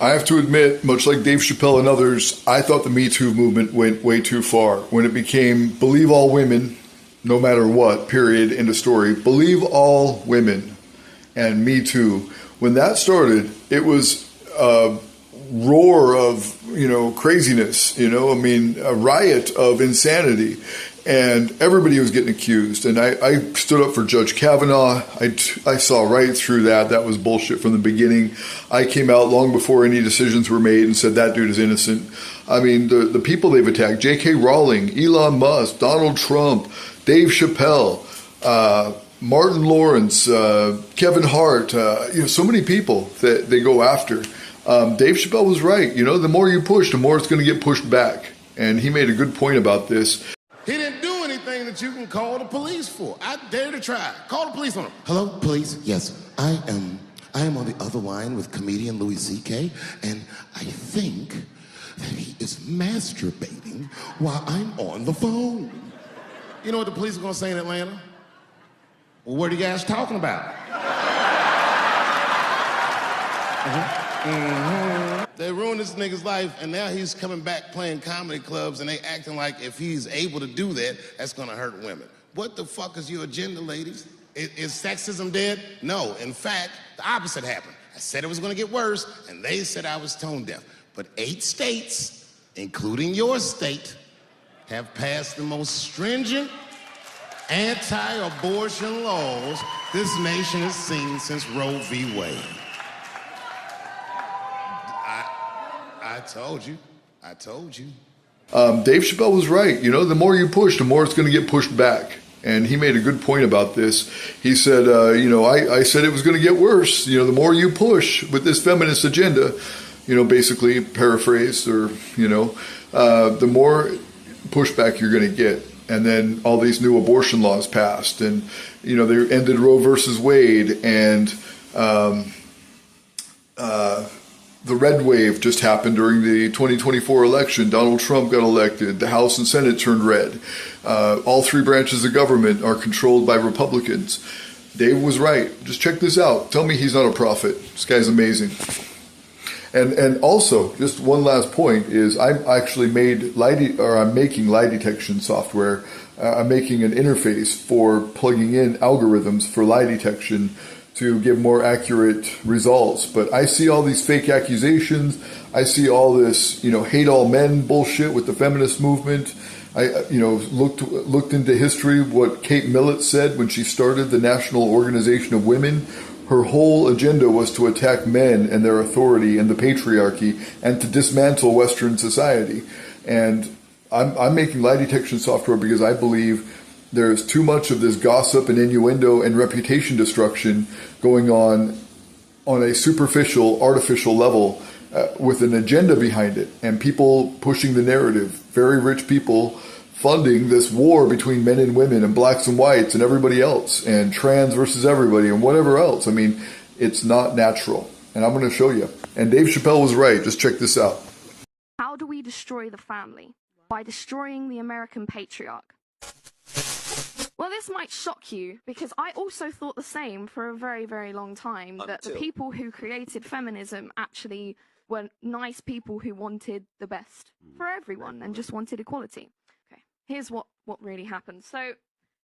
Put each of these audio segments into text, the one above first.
I have to admit, much like Dave Chappelle and others, I thought the Me Too movement went way too far. When it became believe all women, no matter what, period, end of story, believe all women, and Me Too. When that started, it was a roar of, craziness, a riot of insanity. And everybody was getting accused. And I stood up for Judge Kavanaugh. I saw right through that. That was bullshit from the beginning. I came out long before any decisions were made and said that dude is innocent. I mean, the people they've attacked, J.K. Rowling, Elon Musk, Donald Trump, Dave Chappelle, Martin Lawrence, Kevin Hart, so many people that they go after. Dave Chappelle was right. The more you push, the more it's going to get pushed back. And he made a good point about this. He didn't do anything that you can call the police for. I dare to try. Call the police on him. Hello, police? Yes, I am on the other line with comedian Louis C.K., and I think that he is masturbating while I'm on the phone. You know what the police are going to say in Atlanta? Well, what are you guys talking about? They ruined this nigga's life, and now he's coming back playing comedy clubs, and they acting like if he's able to do that, that's gonna hurt women. What the fuck is your agenda, ladies? Is sexism dead? No. In fact, the opposite happened. I said it was gonna get worse, and they said I was tone deaf. But 8 states, including your state, have passed the most stringent anti-abortion laws this nation has seen since Roe v. Wade. I told you. Dave Chappelle was right. The more you push, the more it's going to get pushed back. And he made a good point about this. He said, I said it was going to get worse. The more you push with this feminist agenda, basically paraphrased or, the more pushback you're going to get. And then all these new abortion laws passed. And, they ended Roe versus Wade. And the red wave just happened during the 2024 election. Donald Trump got elected. The House and Senate turned red. All 3 branches of government are controlled by Republicans. Dave was right. Just check this out. Tell me he's not a prophet. This guy's amazing. And also, just one last point is I'm actually I'm making lie detection software. I'm making an interface for plugging in algorithms for lie detection to give more accurate results. But I see all these fake accusations. I see all this, hate all men bullshit with the feminist movement. I, looked into history, what Kate Millett said when she started the National Organization of Women. Her whole agenda was to attack men and their authority and the patriarchy and to dismantle Western society. And I'm making lie detection software because I believe there's too much of this gossip and innuendo and reputation destruction going on a superficial, artificial level with an agenda behind it and people pushing the narrative. Very rich people funding this war between men and women and blacks and whites and everybody else and trans versus everybody and whatever else. I mean, it's not natural. And I'm going to show you. And Dave Chappelle was right. Just check this out. How do we destroy the family? By destroying the American patriarch. Well, this might shock you, because I also thought the same for a very, very long time, that the people who created feminism actually were nice people who wanted the best for everyone and just wanted equality. Okay, here's what really happened. So,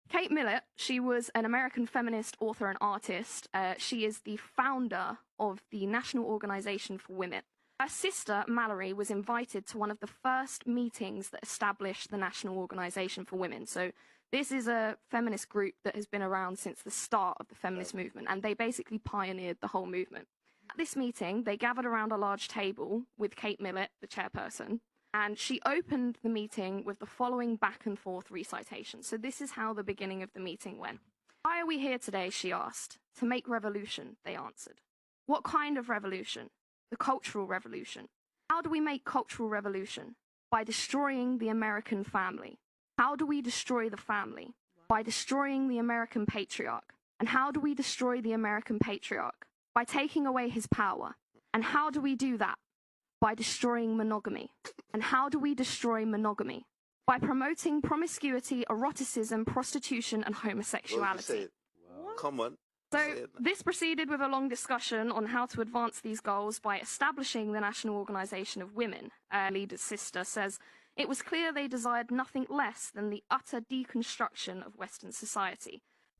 Kate Millett, she was an American feminist, author, and artist. She is the founder of the National Organization for Women. Her sister, Mallory, was invited to one of the first meetings that established the National Organization for Women. So this is a feminist group that has been around since the start of the feminist movement, and they basically pioneered the whole movement. At this meeting, they gathered around a large table with Kate Millett, the chairperson, and she opened the meeting with the following back and forth recitation. So this is how the beginning of the meeting went. Why are we here today, she asked. To make revolution, they answered. What kind of revolution? The cultural revolution. How do we make cultural revolution? By destroying the American family. How do we destroy the family? By destroying the American patriarch. And how do we destroy the American patriarch? By taking away his power. And how do we do that? By destroying monogamy. And how do we destroy monogamy? By promoting promiscuity, eroticism, prostitution, and homosexuality. Wow. Come on. So this proceeded with a long discussion on how to advance these goals by establishing the National Organization of Women. Leader's sister says, "It was clear they desired nothing less than the utter deconstruction of Western society.